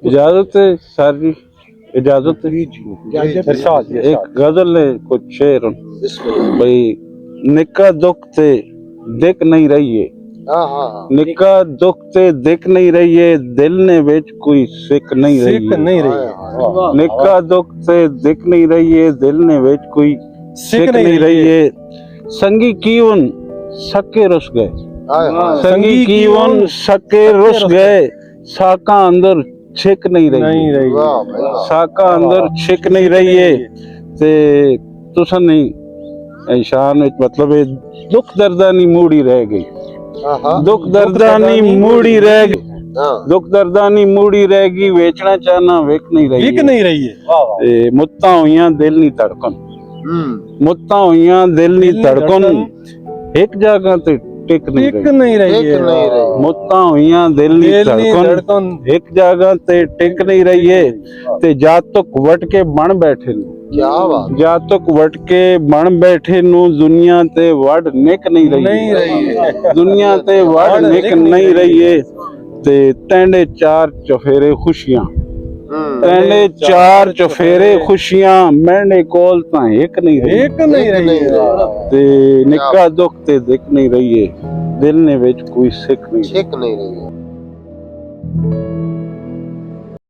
इजाजत है सारी इजाजत है। एक गजल है कुछ शेर भाई निक्का दुख ते दिख नहीं रही है निक्का दुख ते दिख नहीं रही है दिल ने विच कोई सिक नहीं रही है निक्का दुख ते दिख नहीं रही है दिल ने विच कोई सिक नहीं रही है संगी कीवन सके रुस गए संगी कीवन सके रुस गए साका अंदर छिक नहीं रही साका अंदर छिक नहीं रही है ते तुसा नहीं शान मतलब दुख दर्दानी मूड़ी रह गई दुख दर्दानी मूड़ी रह गई दुख दर्दानी मूड़ी रह गई वेचना चाहना विक नहीं रही है मुत्ता हुईयां दिल नहीं धड़कन मुत्ता हुईयां दिल नहीं धड़कन एक जगह ते टिक नहीं रही है मुत्ता हुईयां दिल नहीं धड़कन एक जगह ते टिक नहीं रही है ते जातक वट के बन बैठे क्या बात जातक वट के बन बैठे नू दुनिया ते वड़ निक नहीं रही है दुनिया ते वड़ निक नहीं रही है ते टैंडे चार चफेरे खुशियां टैंडे चार चफेरे खुशियां मैंने कोल ता एक नहीं रही ते निक्का दुख ते दिख नहीं रही है दिल ने विच कोई सिक नहीं रही है।